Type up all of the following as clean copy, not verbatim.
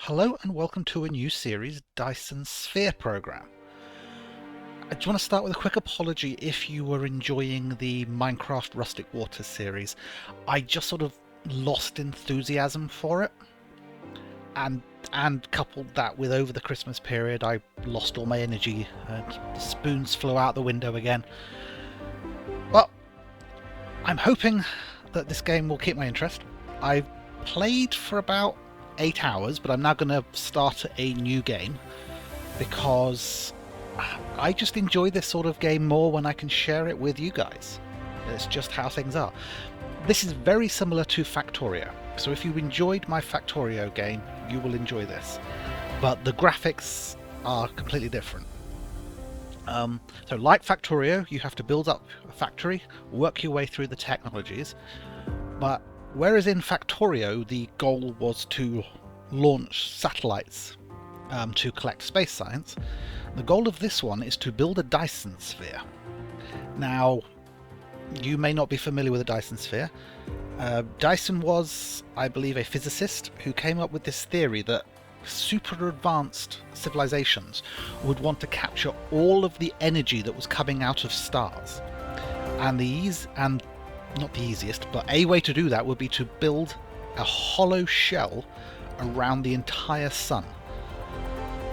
Hello and welcome to a new series, Dyson Sphere Program. I just want to start with a quick apology if you were enjoying the Minecraft Rustic Waters series. I just sort of lost enthusiasm for it, and coupled that with over the Christmas period I lost all my energy and the spoons flew out the window again. Well, I'm hoping that this game will keep my interest. I've played for about 8 hours, but I'm now going to start a new game because I just enjoy this sort of game more when I can share it with you guys. It's just how things are. This is very similar to Factorio, so if you enjoyed my Factorio game, you will enjoy this. But the graphics are completely different. So like Factorio, you have to build up a factory, work your way through the technologies, but whereas in Factorio the goal was to launch satellites to collect space science, the goal of this one is to build a Dyson Sphere. Now, you may not be familiar with the Dyson Sphere. Dyson was, I believe, a physicist who came up with this theory that super advanced civilizations would want to capture all of the energy that was coming out of stars. And not the easiest, but a way to do that would be to build a hollow shell around the entire sun.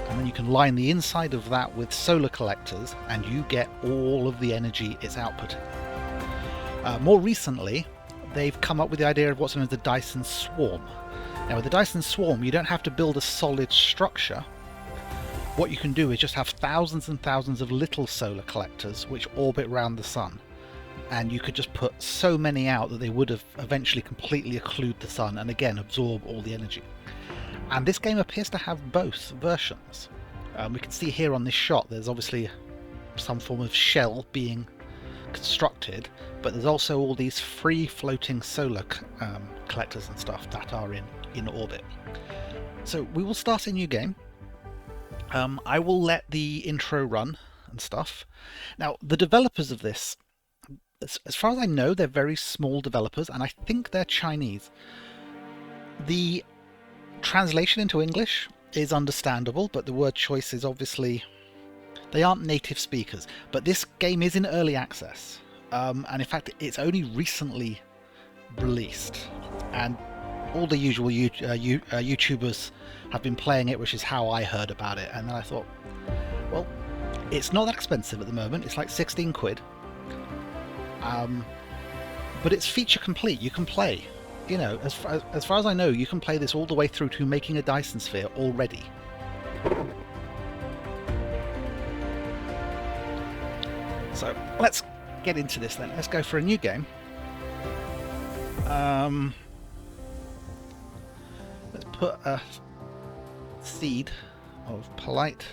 And then you can line the inside of that with solar collectors and you get all of the energy it's outputting. More recently, they've come up with the idea of what's known as the Dyson Swarm. Now with the Dyson Swarm, you don't have to build a solid structure. What you can do is just have thousands and thousands of little solar collectors which orbit around the sun. And you could just put so many out that they would have eventually completely occlude the sun and again absorb all the energy. And this game appears to have both versions. We can see here on this shot there's obviously some form of shell being constructed, but there's also all these free floating solar collectors and stuff that are in orbit. So we will start a new game. I will let the intro run and stuff. Now the developers of this, as far as I know, they're very small developers, and I think they're Chinese. The translation into English is understandable, but the word choice is obviously... They aren't native speakers, but this game is in early access. And in fact, it's only recently released. And all the usual YouTubers have been playing it, which is how I heard about it. And then I thought, well, it's not that expensive at the moment. It's like 16 quid. But it's feature complete. You can play, you know, as far as I know, you can play this all the way through to making a Dyson Sphere already. So let's get into this then. Let's go for a new game. Let's put a seed of polite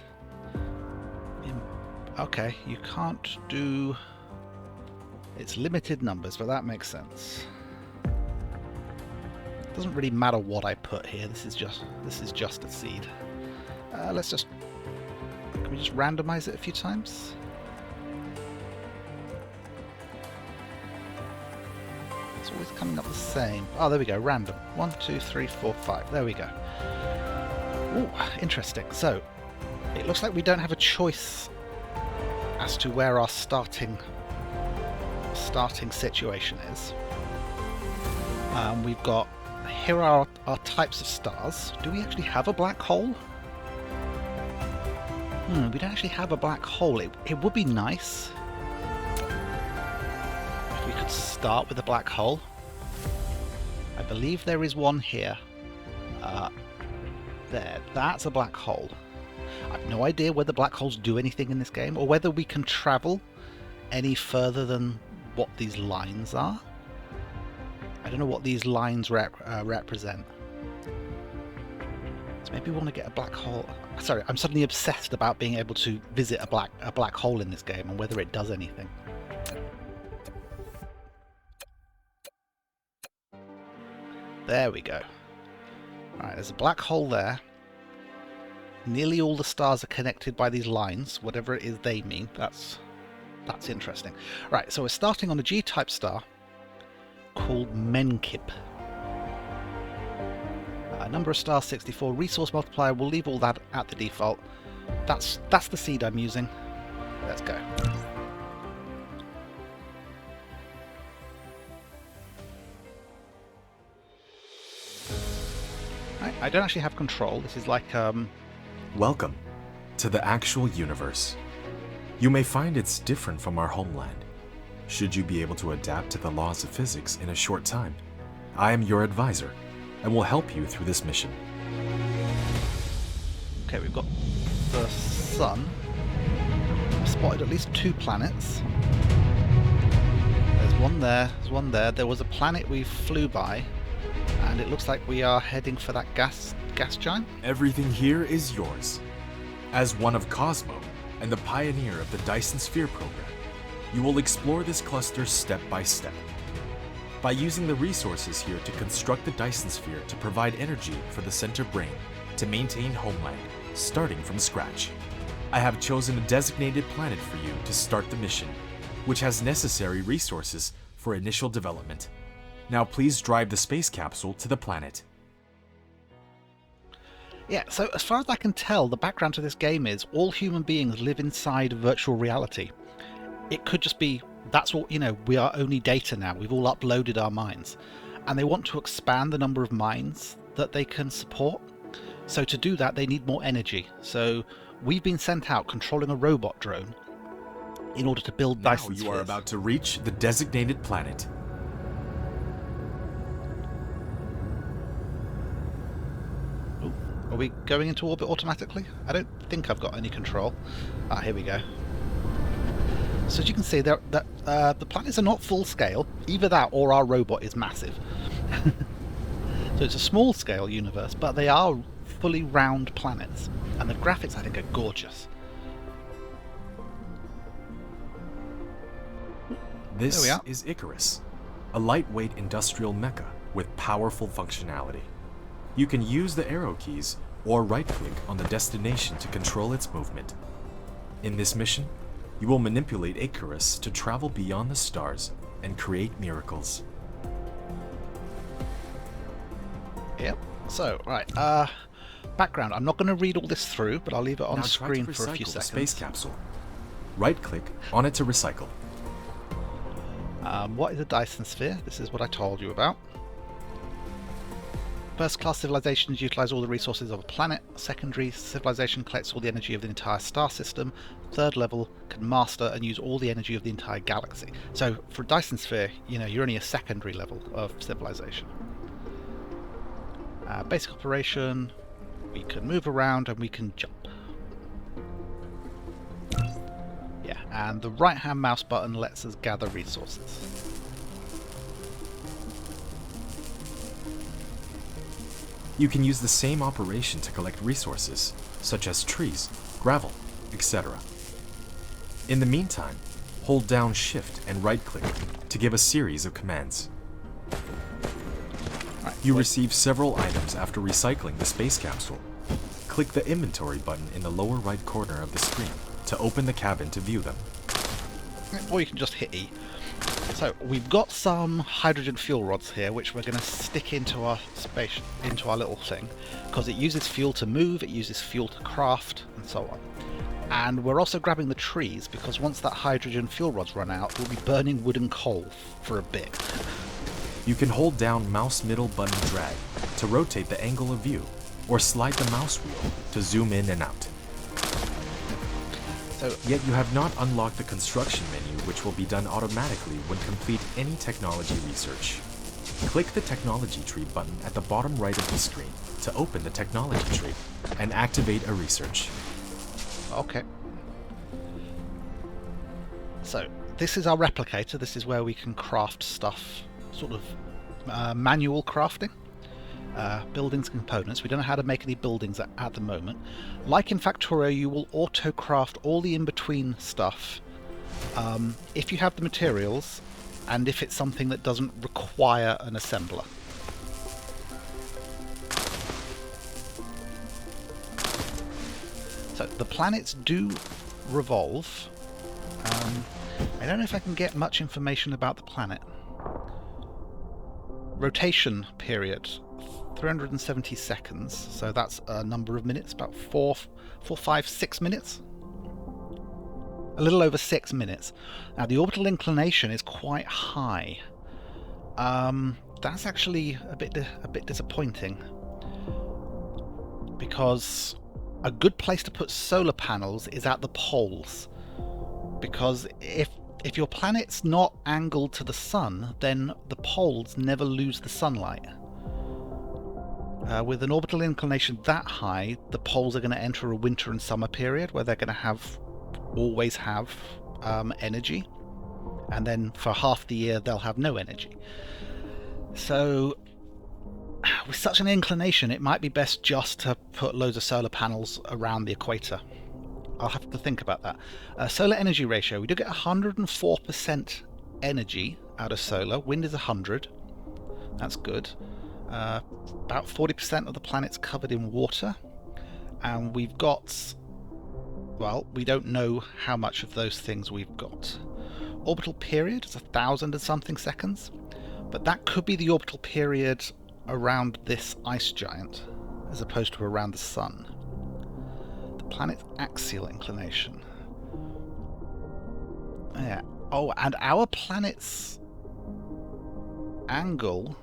in. Okay, you can't do... It's limited numbers, but that makes sense. It doesn't really matter what I put here. This is just a seed. Can we just randomize it a few times? It's always coming up the same. Oh, there we go. Random. 1, 2, 3, 4, 5. There we go. Ooh, interesting. So it looks like we don't have a choice as to where our starting situation is. We've got, here are our types of stars. Do we actually have a black hole? We don't actually have a black hole. It would be nice if we could start with a black hole. I believe there is one here. There, that's a black hole. I have no idea whether black holes do anything in this game or whether we can travel any further than what these lines are. I don't know what these lines represent. So maybe we want to get a black hole. Sorry, I'm suddenly obsessed about being able to visit a black hole in this game and whether it does anything. There we go. Alright, there's a black hole there. Nearly all the stars are connected by these lines, whatever it is they mean. That's interesting. Right, so we're starting on a G-type star called Menkip. Number of stars 64. Resource multiplier, we'll leave all that at the default. That's the seed I'm using. Let's go. I don't actually have control. This is like Welcome to the actual universe. You may find it's different from our homeland. Should you be able to adapt to the laws of physics in a short time, I am your advisor and will help you through this mission. Okay, we've got the sun. I've spotted at least 2 planets. There's one there, there's one there. There was a planet we flew by, and it looks like we are heading for that gas giant. Everything here is yours. As one of Cosmo and the pioneer of the Dyson Sphere Program, you will explore this cluster step by step. By using the resources here to construct the Dyson Sphere to provide energy for the center brain to maintain homeland, starting from scratch. I have chosen a designated planet for you to start the mission, which has necessary resources for initial development. Now please drive the space capsule to the planet. Yeah, so as far as I can tell, the background to this game is all human beings live inside virtual reality. It could just be, that's what, we are only data now. We've all uploaded our minds. And they want to expand the number of minds that they can support. So to do that, they need more energy. So we've been sent out controlling a robot drone in order to build Dyson Spheres. Now you are about to reach the designated planet. Are we going into orbit automatically? I don't think I've got any control. Ah, here we go. So as you can see, the planets are not full scale. Either that or our robot is massive. So it's a small scale universe, but they are fully round planets. And the graphics, I think, are gorgeous. This is Icarus, a lightweight industrial mecha with powerful functionality. You can use the arrow keys or right-click on the destination to control its movement. In this mission, you will manipulate Icarus to travel beyond the stars and create miracles. Yep. So, right. Background. I'm not going to read all this through, but I'll leave it on the screen for a few seconds. The space capsule. Right-click on it to recycle. What is a Dyson Sphere? This is what I told you about. First-class civilizations utilize all the resources of a planet. Secondary civilization collects all the energy of the entire star system. Third level can master and use all the energy of the entire galaxy. So for a Dyson Sphere, you're only a secondary level of civilization. Basic operation, we can move around and we can jump. Yeah, and the right-hand mouse button lets us gather resources. You can use the same operation to collect resources, such as trees, gravel, etc. In the meantime, hold down Shift and right-click to give a series of commands. You receive several items after recycling the space capsule. Click the inventory button in the lower right corner of the screen to open the cabin to view them. Or you can just hit E. So we've got some hydrogen fuel rods here, which we're going to stick into our little thing, because it uses fuel to move, it uses fuel to craft, and so on. And we're also grabbing the trees, because once that hydrogen fuel rod's run out, we'll be burning wood and coal for a bit. You can hold down mouse middle button drag to rotate the angle of view, or slide the mouse wheel to zoom in and out. Yet you have not unlocked the construction menu, which will be done automatically when complete any technology research. Click the technology tree button at the bottom right of the screen to open the technology tree and activate a research. Okay. So this is our replicator. This is where we can craft stuff, sort of manual crafting. Buildings and components. We don't know how to make any buildings at the moment. Like in Factorio, you will auto-craft all the in-between stuff if you have the materials and if it's something that doesn't require an assembler. So the planets do revolve. I don't know if I can get much information about the planet. Rotation period. 370 seconds, so that's a number of minutes, about 6 minutes. A little over 6 minutes. Now the orbital inclination is quite high. That's actually a bit disappointing, because a good place to put solar panels is at the poles, because if your planet's not angled to the sun, then the poles never lose the sunlight. With an orbital inclination that high, the poles are going to enter a winter and summer period where they're going to always have energy, and then for half the year they'll have no energy. So with such an inclination, it might be best just to put loads of solar panels around the equator. I'll have to think about that. Solar energy ratio, we do get 104% energy out of solar. Wind is 100. That's good. About 40% of the planet's covered in water, and we've got, well, we don't know how much of those things we've got. Orbital period is 1,000 and something seconds, but that could be the orbital period around this ice giant as opposed to around the sun. The planet's axial inclination. Yeah. Oh, and our planet's angle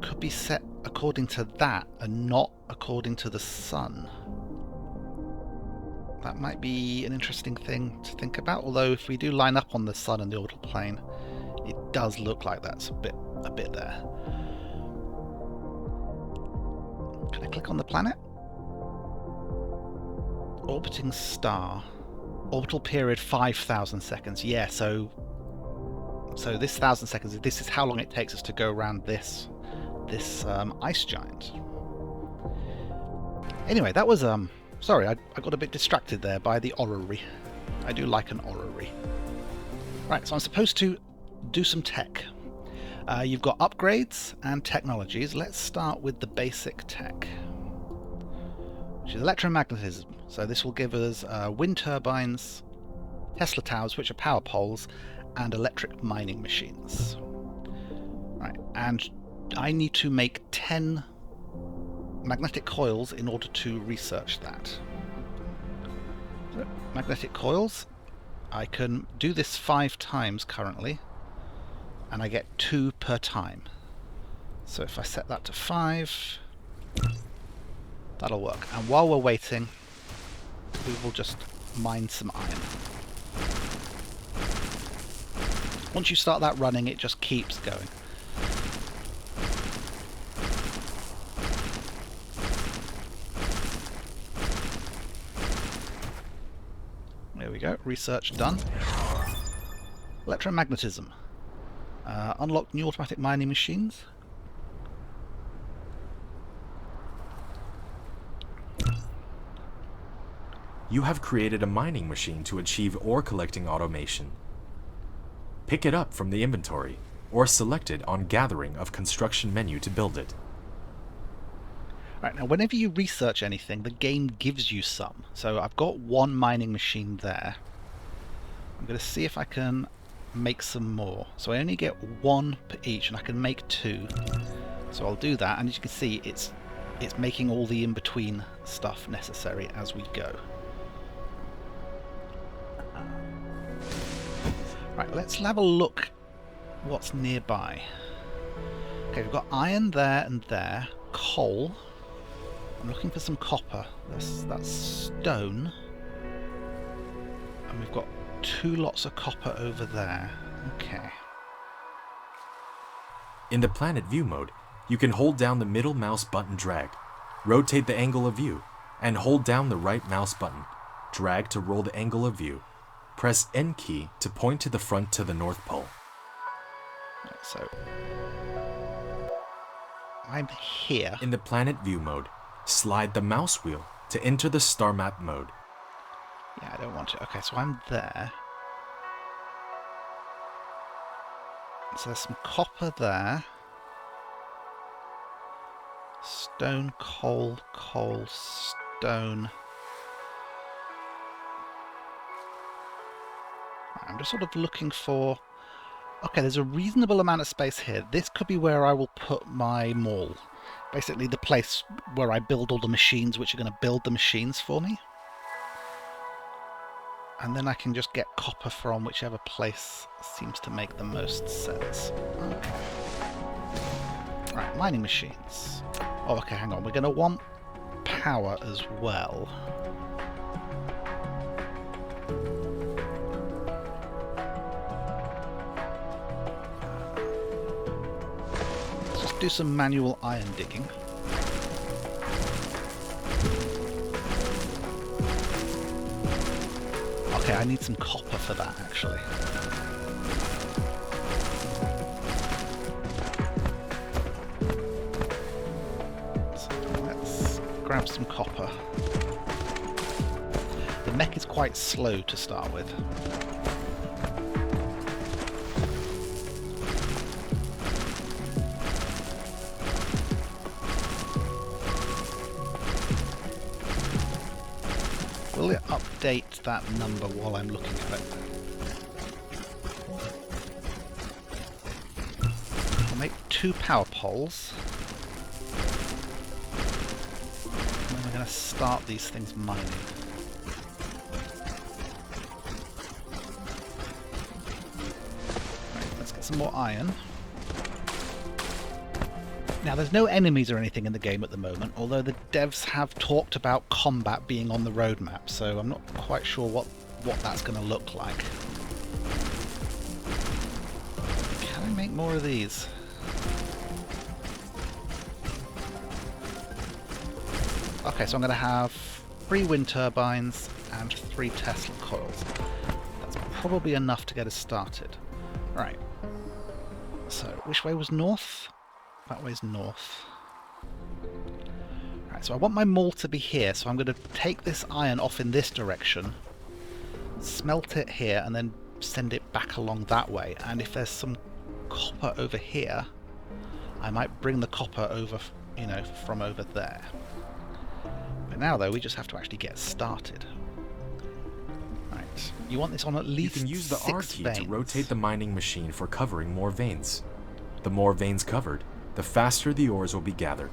could be set according to that and not according to the sun. That might be an interesting thing to think about, although if we do line up on the sun and the orbital plane, it does look like that's a bit there. Can I click on the planet? Orbiting star. Orbital period 5,000 seconds. Yeah, so this 1,000 seconds, this is how long it takes us to go around this ice giant. Anyway, that was sorry, I got a bit distracted there by the orrery. I do like an orrery. Right, so I'm supposed to do some tech. You've got upgrades and technologies. Let's start with the basic tech, which is electromagnetism. So this will give us wind turbines, Tesla towers, which are power poles, and electric mining machines. Right, and I need to make 10 magnetic coils in order to research that. So, magnetic coils, I can do this 5 times currently, and I get 2 per time. So if I set that to 5, that'll work. And while we're waiting, we will just mine some iron. Once you start that running, it just keeps going. There we go, research done. Electromagnetism. Unlock new automatic mining machines. You have created a mining machine to achieve ore collecting automation. Pick it up from the inventory, or select it on Gathering of Construction menu to build it. Right, now whenever you research anything, the game gives you some. So I've got 1 mining machine there. I'm going to see if I can make some more. So I only get 1 per each, and I can make 2. So I'll do that, and as you can see, it's making all the in-between stuff necessary as we go. Right, let's have a look what's nearby. Okay, we've got iron there and there, coal. I'm looking for some copper. That's stone. And we've got 2 lots of copper over there. Okay. In the planet view mode, you can hold down the middle mouse button drag, rotate the angle of view, and hold down the right mouse button, drag to roll the angle of view. Press N key to point to the front to the North Pole. Right, so I'm here. In the planet view mode, slide the mouse wheel to enter the star map mode. Yeah, I don't want to. Okay, so I'm there. So there's some copper there. Stone, coal, coal, stone. I'm just sort of looking for... Okay, there's a reasonable amount of space here. This could be where I will put my mall. basically the place where I build all the machines which are going to build the machines for me. And then I can just get copper from whichever place seems to make the most sense. Okay. Right, mining machines. Oh, okay, hang on. We're going to want power as well. Let's just do some manual iron digging. Okay, I need some copper for that, actually. So let's grab some copper. The mech is quite slow to start with. Will it update that number while I'm looking at it? I'll make 2 power poles. And then we're going to start these things mining. Right, let's get some more iron. Now, there's no enemies or anything in the game at the moment, although the devs have talked about combat being on the roadmap, so I'm not quite sure what that's going to look like. Can I make more of these? Okay, so I'm going to have 3 wind turbines and 3 Tesla coils. That's probably enough to get us started. Right. So, which way was north? That way's north. Right, so I want my mall to be here, so I'm going to take this iron off in this direction, smelt it here, and then send it back along that way. And if there's some copper over here, I might bring the copper over, you know, from over there. But now, though, we just have to actually get started. Right, you want this on at least 6 You can use the R key veins. to rotate the mining machine for covering more veins. The more veins covered, the faster the ores will be gathered.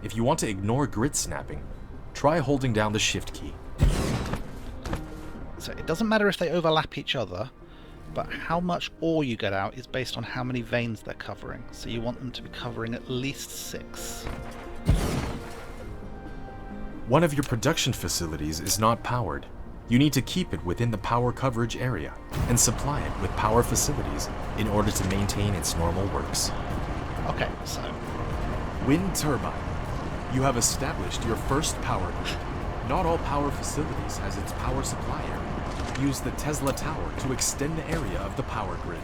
If you want to ignore grid snapping, try holding down the shift key. So it doesn't matter if they overlap each other, but how much ore you get out is based on how many veins they're covering. So you want them to be covering at least 6. One of your production facilities is not powered. You need to keep it within the power coverage area and supply it with power facilities in order to maintain its normal works. Okay, so Wind turbine. You have established your first power grid. Not all power facilities has its power supply area. Use the Tesla tower to extend the area of the power grid.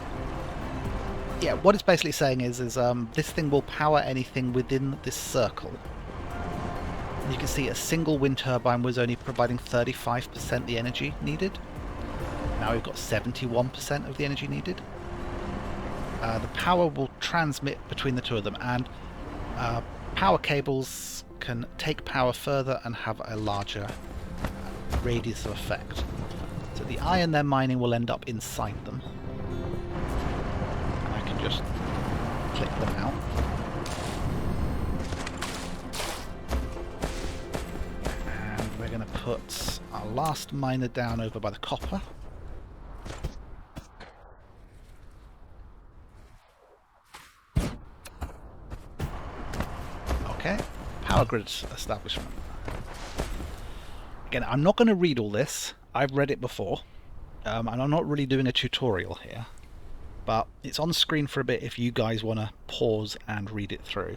yeah, what it's basically saying is this thing will power anything within this circle. You can see a single wind turbine was only providing 35% the energy needed. Now we've got 71% of the energy needed. The power will transmit between the two of them, and power cables can take power further and have a larger radius of effect. So the iron they're mining will end up inside them. And I can just click them out. And we're going to put our last miner down over by the copper. Okay, power grid establishment. Again, I'm not going to read all this. I've read it before, and I'm not really doing a tutorial here, but it's on screen for a bit if you guys want to pause and read it through.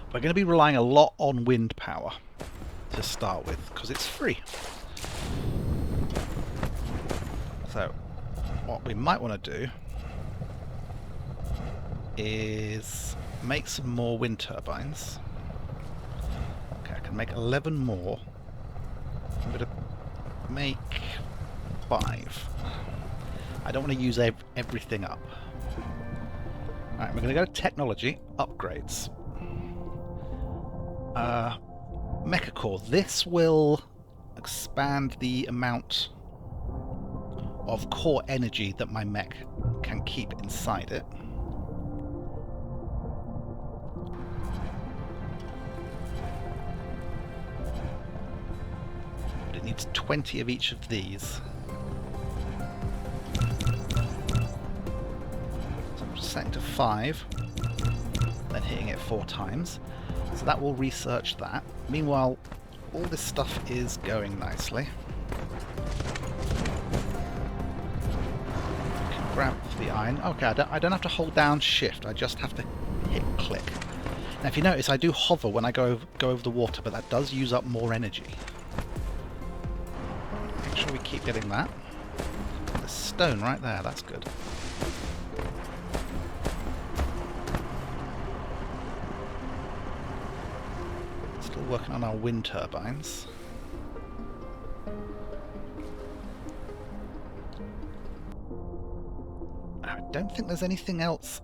We're going to be relying a lot on wind power to start with, because it's free. So, what we might want to do is make some more wind turbines. Okay, I can make 11 more. I'm going to make 5. I don't want to use everything up. Alright, we're going to go to technology, upgrades. Mecha core. This will expand the amount of core energy that my mech can keep inside it. But it needs 20 of each of these. So I'm just setting to 5, then hitting it 4 times. So that will research that. Meanwhile, all this stuff is going nicely. Grab the iron. Okay, I don't have to hold down shift, I just have to hit click. Now if you notice, I do hover when I go over the water, but that does use up more energy. Make sure we keep getting that. There's stone right there, that's good. Still working on our wind turbines. I don't think there's anything else,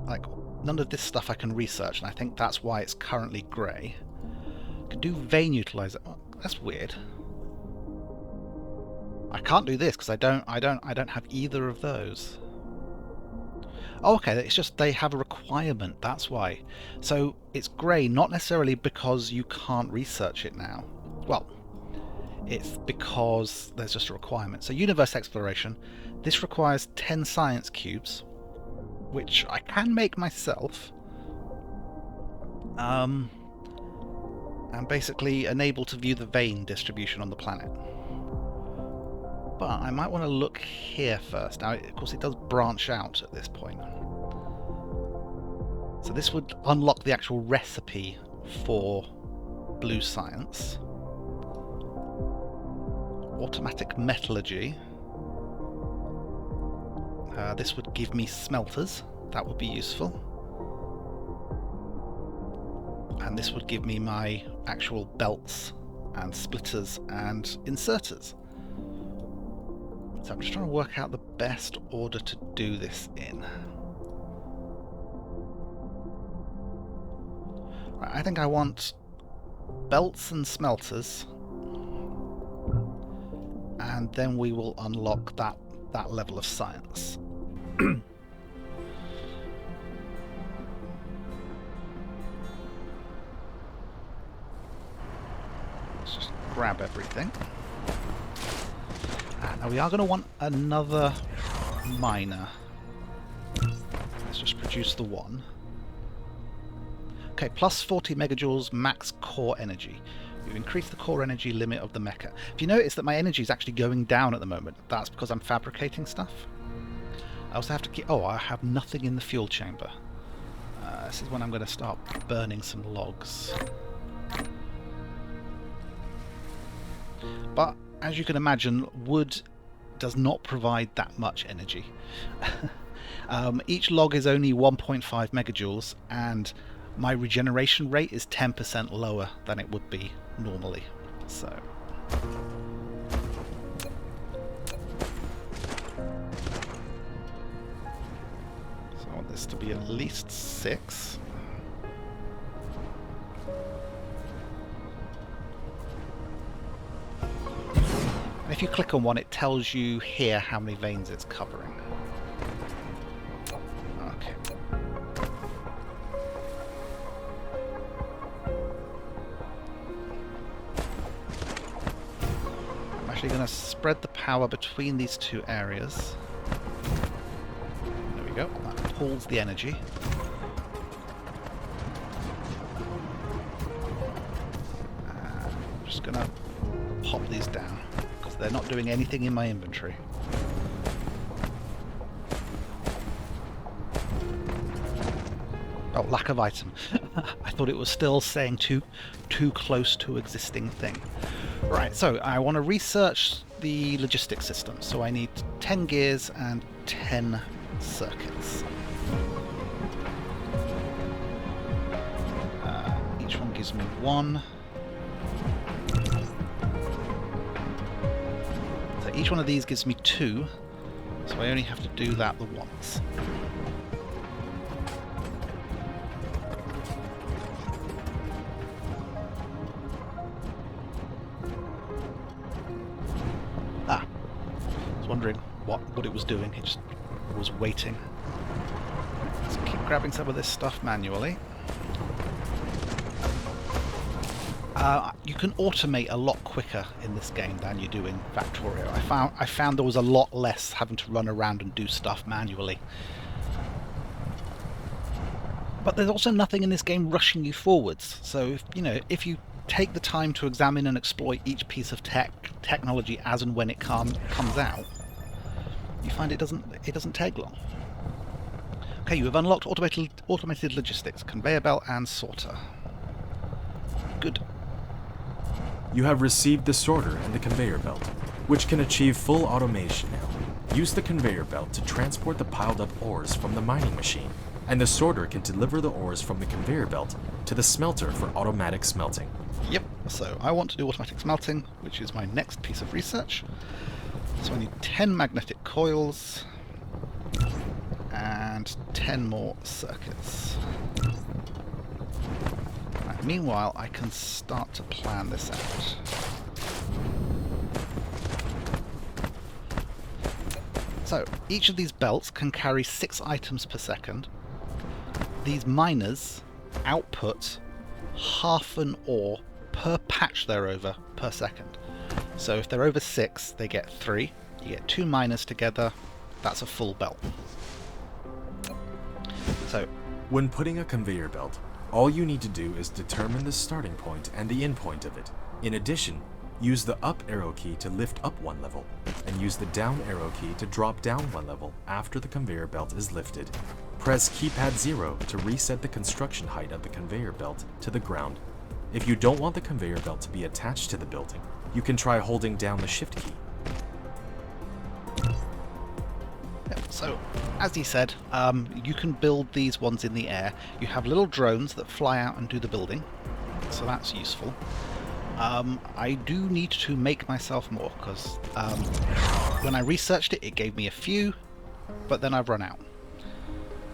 like none of this stuff I can research, and I think that's why it's currently grey. I can do vein utilizer. Oh, that's weird. I can't do this because I don't have either of those. Oh, okay, it's just they have a requirement, that's why. So it's grey, not necessarily because you can't research it now. Well, it's because there's just a requirement. So universe exploration, this requires 10 science cubes, which I can make myself, and basically enable to view the vein distribution on the planet. But I might want to look here first. Now, of course, it does branch out at this point. So this would unlock the actual recipe for blue science. Automatic metallurgy. This would give me smelters. That would be useful. And this would give me my actual belts and splitters and inserters. So I'm just trying to work out the best order to do this in. Right, I think I want belts and smelters, and then we will unlock that level of science. Let's just grab everything. Now we are going to want another miner. Let's just produce the one. Okay, plus 40 megajoules max core energy. We've increased the core energy limit of the mecha. If you notice that my energy is actually going down at the moment, that's because I'm fabricating stuff. I also have to keep... Oh, I have nothing in the fuel chamber. This is when I'm going to start burning some logs. But, as you can imagine, wood does not provide that much energy. Each log is only 1.5 megajoules, and my regeneration rate is 10% lower than it would be normally. So I want this to be at least 6. If you click on one, it tells you here how many veins it's covering. Okay. I'm actually going to spread the power between these two areas. There we go. That pulls the energy. I'm just going to pop these down. They're not doing anything in my inventory. Oh, lack of item. I thought it was still saying too close to existing thing. Right, so I want to research the logistics system. So I need 10 gears and 10 circuits. Each one gives me 1. Each one of these gives me 2, so I only have to do that the once. I was wondering what it was doing. It just I was waiting. Let's keep grabbing some of this stuff manually. You can automate a lot quicker in this game than you do in Factorio. I found there was a lot less having to run around and do stuff manually. But there's also nothing in this game rushing you forwards. So if you take the time to examine and exploit each piece of technology as and when it comes out, you find it doesn't take long. Okay, you have unlocked automated logistics, conveyor belt and sorter. Good. You have received the sorter and the conveyor belt, which can achieve full automation now. Use the conveyor belt to transport the piled up ores from the mining machine, and the sorter can deliver the ores from the conveyor belt to the smelter for automatic smelting. Yep, so I want to do automatic smelting, which is my next piece of research. So I need 10 magnetic coils and 10 more circuits. Right, meanwhile, I can start to plan this out. So each of these belts can carry 6 items per second. These miners output half an ore per patch they're over per second. So if they're over 6, they get 3. You get 2 miners together, that's a full belt. So when putting a conveyor belt, all you need to do is determine the starting point and the end point of it. In addition, use the up arrow key to lift up 1 level, and use the down arrow key to drop down 1 level after the conveyor belt is lifted. Press keypad 0 to reset the construction height of the conveyor belt to the ground. If you don't want the conveyor belt to be attached to the building, you can try holding down the shift key. So, as he said, you can build these ones in the air. You have little drones that fly out and do the building, so that's useful. I do need to make myself more, because when I researched it, it gave me a few, but then I've run out.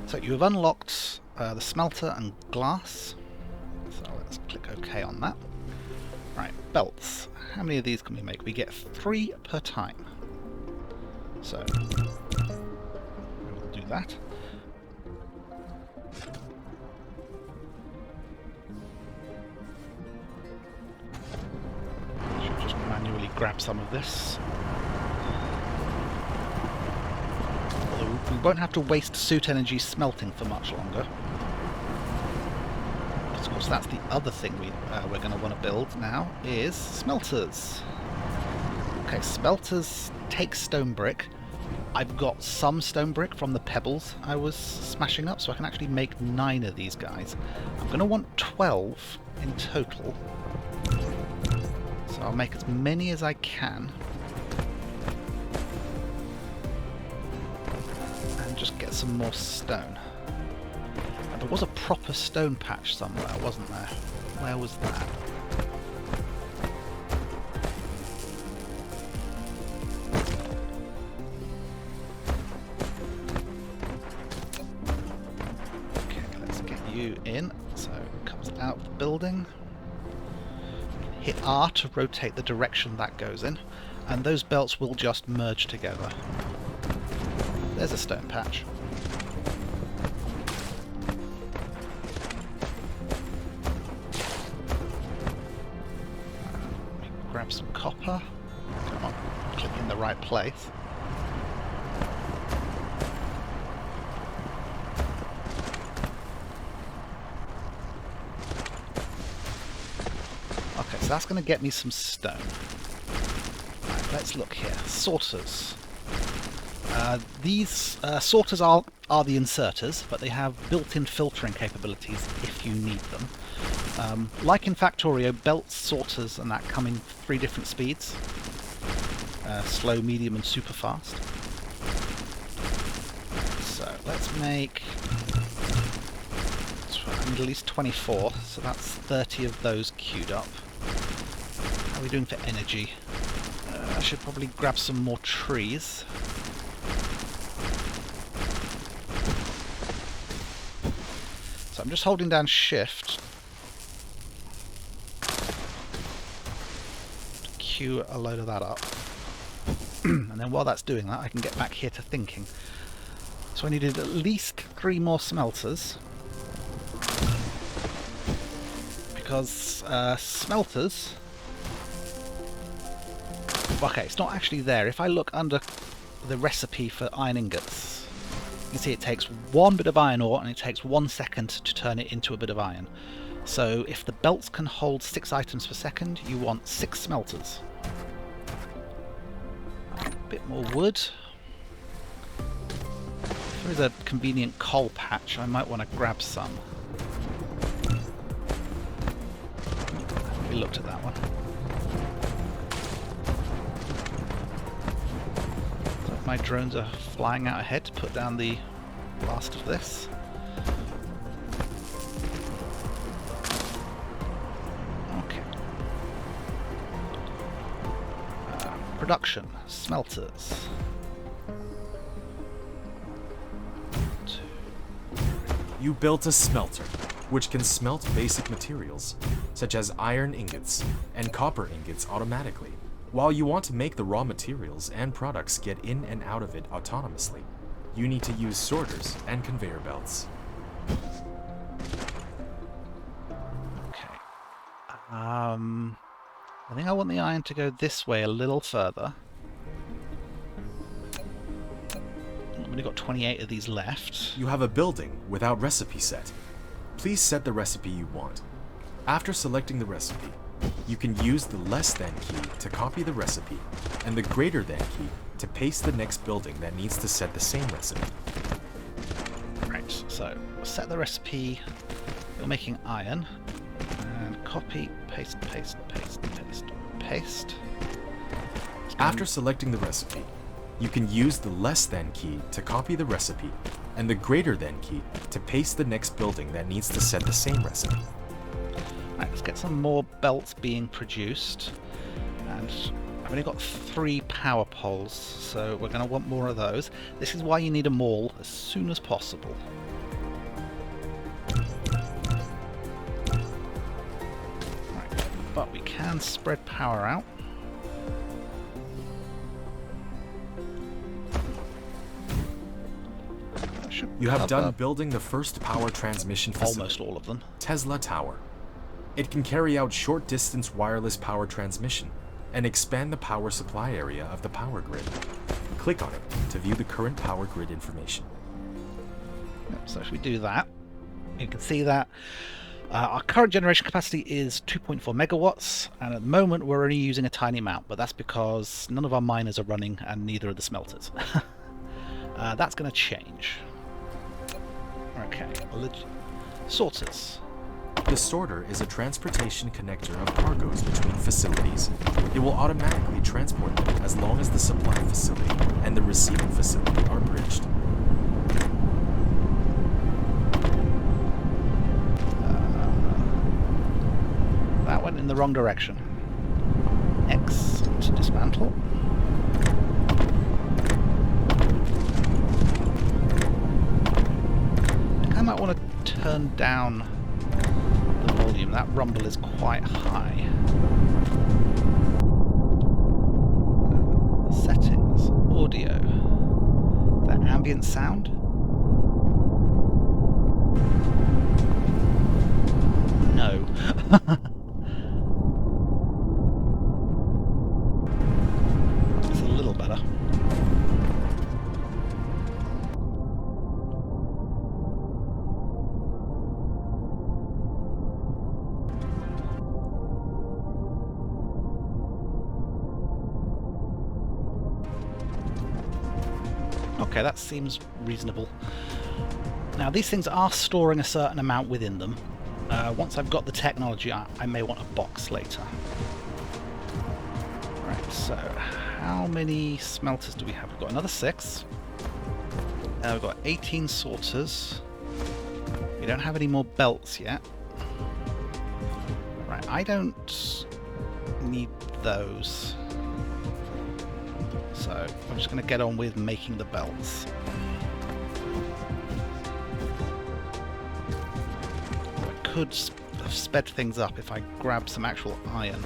So you have unlocked the smelter and glass, so let's click OK on that. Right, belts. How many of these can we make? We get 3 per time. So we'll do that. Should just manually grab some of this. Although we won't have to waste suit energy smelting for much longer. Of course, that's the other thing we're going to want to build now, is smelters. Okay, smelters take stone brick. I've got some stone brick from the pebbles I was smashing up, so I can actually make 9 of these guys. I'm going to want 12 in total. So I'll make as many as I can. And just get some more stone. And there was a proper stone patch somewhere, wasn't there? Where was that? In, so it comes out of the building. Hit R to rotate the direction that goes in, and those belts will just merge together. There's a stone patch. Grab some copper. Come on, click in the right place. So that's going to get me some stone. Right, let's look here. Sorters. These sorters are the inserters, but they have built-in filtering capabilities if you need them. Like in Factorio, belts, sorters, and that come in 3 different speeds. Slow, medium, and super fast. So let's make... I need at least 24, so that's 30 of those queued up. How are we doing for energy? I should probably grab some more trees. So I'm just holding down shift to queue a load of that up. And then while that's doing that, I can get back here to thinking. So I needed at least 3 more smelters. Because smelters... Okay, it's not actually there. If I look under the recipe for iron ingots, you can see it takes 1 bit of iron ore and it takes 1 second to turn it into a bit of iron. So if the belts can hold 6 items per second, you want 6 smelters. A bit more wood. If there is a convenient coal patch, I might want to grab some. We looked at that one. So my drones are flying out ahead to put down the last of this. Okay. Production. Smelters. You built a smelter, which can smelt basic materials, such as iron ingots and copper ingots automatically, while you want to make the raw materials and products get in and out of it autonomously. You need to use sorters and conveyor belts. Okay. I think I want the iron to go this way a little further. I've only got 28 of these left. You have a building without recipe set. Please set the recipe you want. After selecting the recipe, you can use the less than key to copy the recipe and the greater than key to paste the next building that needs to set the same recipe. Right, so set the recipe. You're making iron. And copy, paste, paste, paste, paste, paste. After selecting the recipe, you can use the less than key to copy the recipe and the greater than key to paste the next building that needs to set the same recipe. Right, let's get some more belts being produced. And I've only got 3 power poles, so we're going to want more of those. This is why you need them all as soon as possible. Right, but we can spread power out. You have done building the first power transmission facility, almost all of them. Tesla Tower. It can carry out short-distance wireless power transmission and expand the power supply area of the power grid. Click on it to view the current power grid information. Yep, so if we do that, you can see that our current generation capacity is 2.4 megawatts, and at the moment we're only using a tiny amount, but that's because none of our miners are running and neither are the smelters. That's going to change. Okay, sorters. The sorter is a transportation connector of cargoes between facilities. It will automatically transport them as long as the supply facility and the receiving facility are bridged. That went in the wrong direction. X to dismantle. I might want to turn down the volume. That rumble is quite high. Settings, audio, the ambient sound. No. It's a little better. Okay, that seems reasonable. Now, these things are storing a certain amount within them. Once I've got the technology, I may want a box later. Right, so how many smelters do we have? We've got another 6. We've got 18 sorters. We don't have any more belts yet. Right, I don't need those. So I'm just going to get on with making the belts. I could have sped things up if I grabbed some actual iron.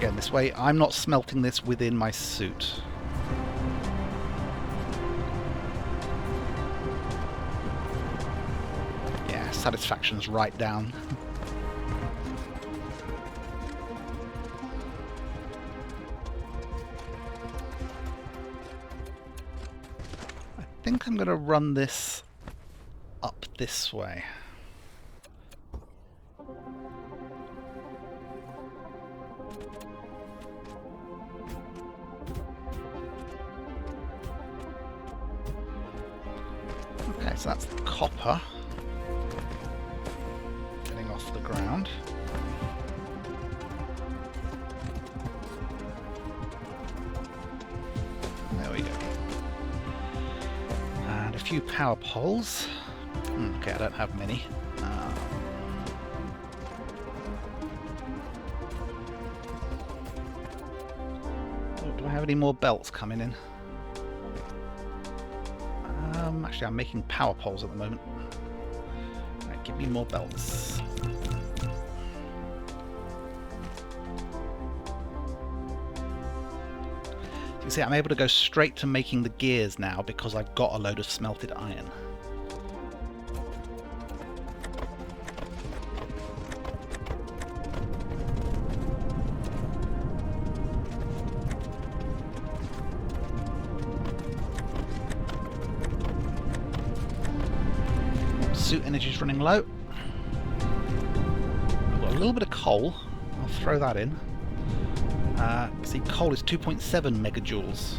Again, this way I'm not smelting this within my suit. Yeah, satisfaction's right down. I think I'm going to run this up this way. Okay, so that's the copper getting off the ground. There we go. And a few power poles. Okay, I don't have many. Do I have any more belts coming in? Actually, I'm making power poles at the moment. Right, give me more belts. You see, I'm able to go straight to making the gears now because I've got a load of smelted iron. Suit energy's running low. I've got a little bit of coal. I'll throw that in. See, coal is 2.7 megajoules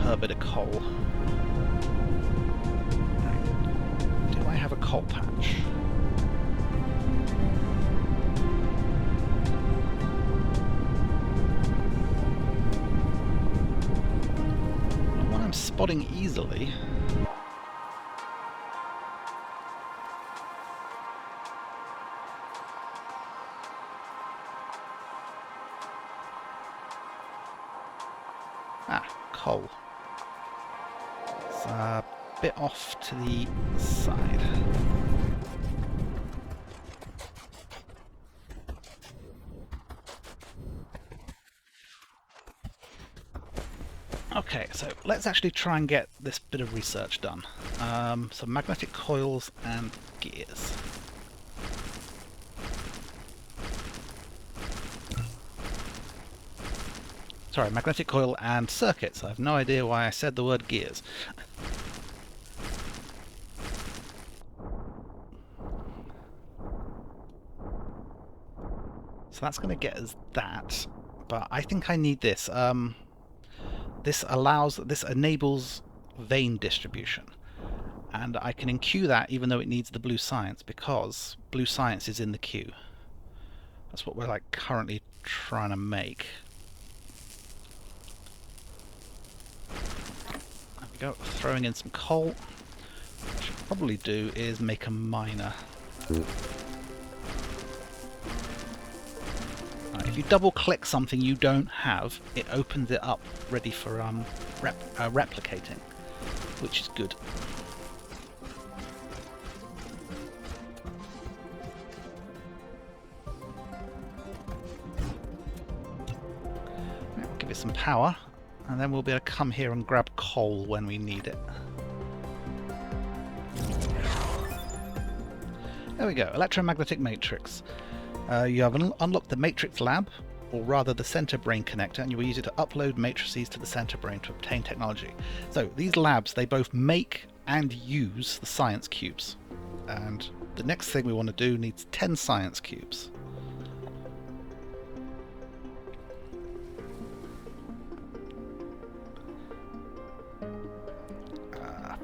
per bit of coal. Do I have a coal patch? Not one I'm spotting easily. Coal. It's a bit off to the side. Okay, so let's actually try and get this bit of research done. Some magnetic coils and gears. Sorry, magnetic coil and circuits. I have no idea why I said the word gears. So that's going to get us that, but I think I need this. This enables vein distribution, and I can enqueue that even though it needs the blue science because blue science is in the queue. That's what we're like currently trying to make. Go, throwing in some coal. What I should probably do is make a miner. Right, if you double click something you don't have, it opens it up ready for replicating, which is good. Right, we'll give it some power. And then we'll be able to come here and grab coal when we need it. There we go, electromagnetic matrix. You have unlocked the matrix lab, or rather the center brain connector, and you will use it to upload matrices to the center brain to obtain technology. So these labs, they both make and use the science cubes. And the next thing we want to do needs 10 science cubes.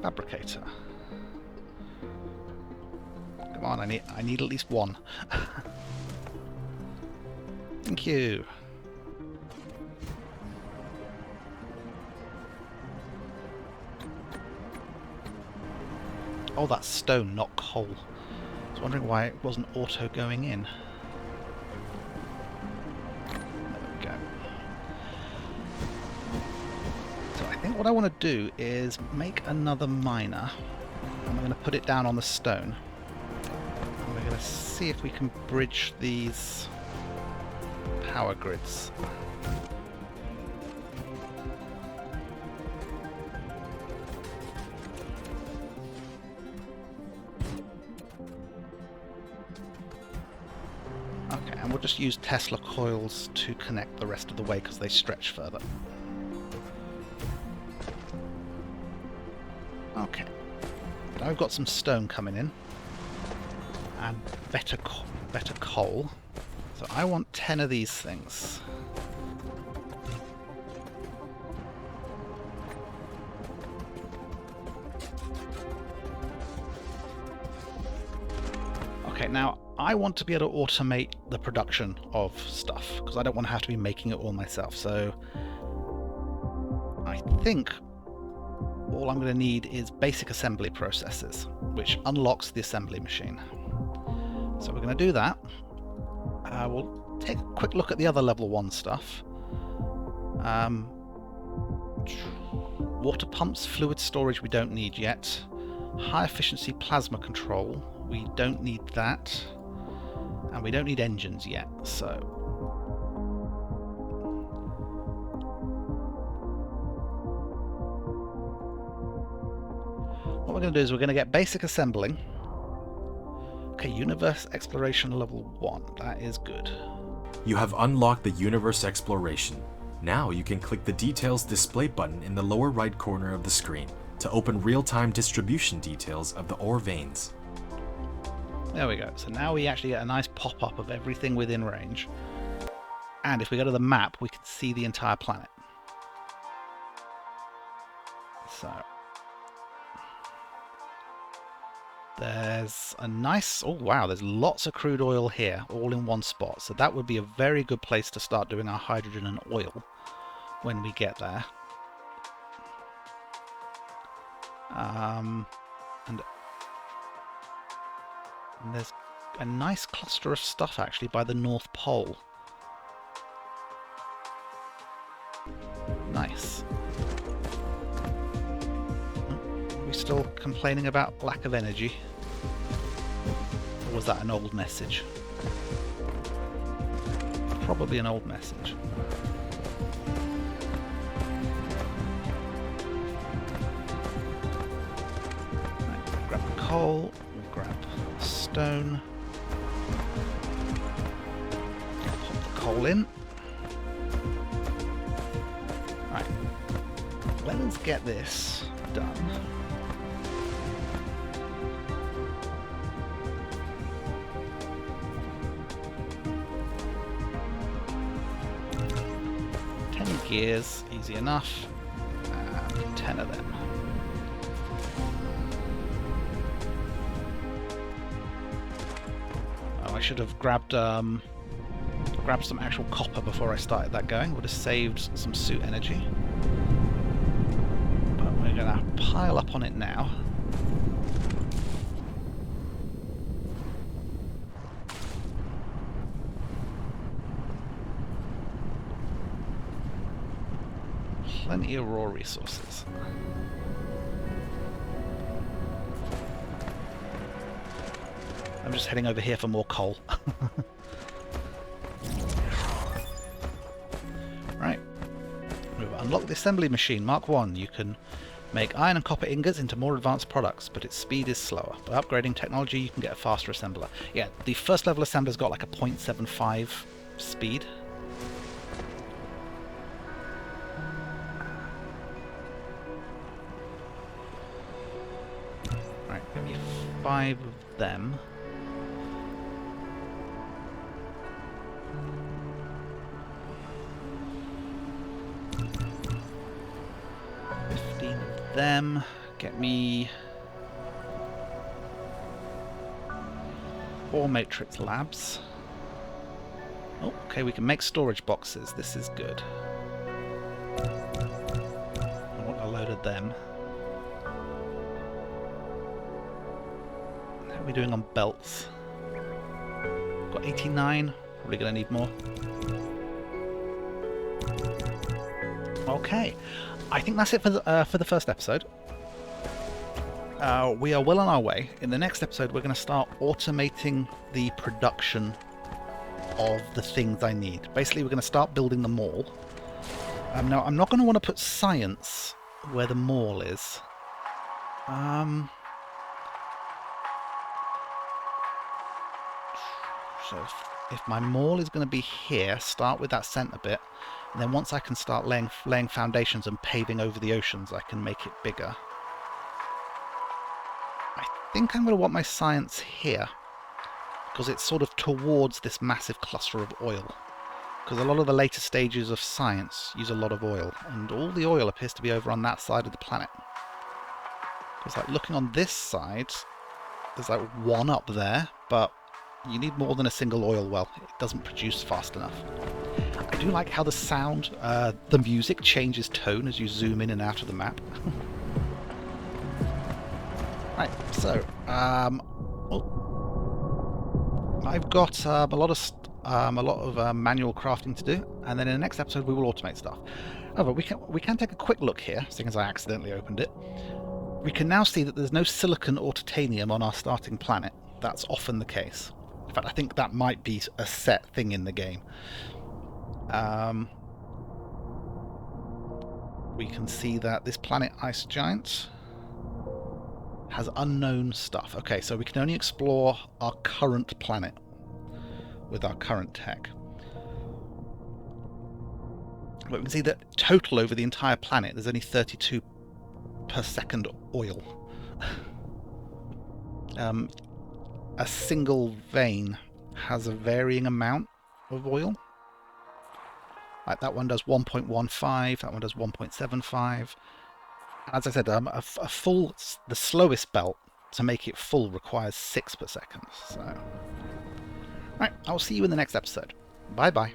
Fabricator. Come on, I need at least one. Thank you. Oh, that's stone, not coal. I was wondering why it wasn't auto going in. There we go. So I think what I want to do is make another miner. I'm going to put it down on the stone. And we're going to see if we can bridge these power grids. And we'll just use Tesla coils to connect the rest of the way because they stretch further. Okay. Now we've got some stone coming in. And better coal. So I want 10 of these things. Okay, now I want to be able to automate the production of stuff because I don't want to have to be making it all myself. So I think all I'm going to need is basic assembly processes, which unlocks the assembly machine. So we're going to do that. We'll take a quick look at the other level 1 stuff. Water pumps, fluid storage we don't need yet. High efficiency plasma control, we don't need that. And we don't need engines yet, so... what we're going to do is we're going to get basic assembling. Okay, universe exploration level 1, that is good. You have unlocked the universe exploration. Now you can click the details display button in the lower right corner of the screen to open real-time distribution details of the ore veins. There we go. So now we actually get a nice pop-up of everything within range. And if we go to the map, we can see the entire planet. So there's a nice... oh wow, there's lots of crude oil here, all in one spot. So that would be a very good place to start doing our hydrogen and oil when we get there. And there's a nice cluster of stuff actually by the North Pole. Nice. Are we still complaining about lack of energy? Or was that an old message? Probably an old message. Right, grab the coal, we'll grab stone. Pop the coal in. Right, let's get this done. Gears, easy enough, and 10 of them. Oh, I should have grabbed some actual copper before I started that going, would have saved some suit energy. But we're going to pile up on it now. Plenty of raw resources. I'm just heading over here for more coal. Right. We've unlocked the assembly machine, Mark 1. You can make iron and copper ingots into more advanced products, but its speed is slower. By upgrading technology, you can get a faster assembler. Yeah, the first level assembler's got like a 0.75 speed. Give me 5 of them. Them. Get me ore matrix labs. Oh, okay, we can make storage boxes. This is good. I want a load of them. How are we doing on belts? Got 89. Probably gonna need more. Okay. I think that's it for the first episode. We are well on our way. In the next episode, we're going to start automating the production of the things I need. Basically, we're going to start building the mall. Now, I'm not going to want to put science where the mall is. So if my mall is going to be here, start with that centre bit, and then once I can start laying foundations and paving over the oceans, I can make it bigger. I think I'm going to want my science here, because it's sort of towards this massive cluster of oil. Because a lot of the later stages of science use a lot of oil, and all the oil appears to be over on that side of the planet. Because like looking on this side, there's like one up there, but you need more than a single oil well. It doesn't produce fast enough. I do like how the sound, the music changes tone as you zoom in and out of the map. Right, so I've got a lot of manual crafting to do, and then in the next episode we will automate stuff. However, we can take a quick look here, seeing as I accidentally opened it. We can now see that there's no silicon or titanium on our starting planet. That's often the case. In fact, I think that might be a set thing in the game. We can see that this planet ice giant has unknown stuff. Okay, so we can only explore our current planet with our current tech. But we can see that total over the entire planet, there's only 32 per second oil. A single vein has a varying amount of oil. Like that one does 1.15, that one does 1.75. As I said, the slowest belt to make it full requires 6 per second. So, right, I'll see you in the next episode. Bye bye.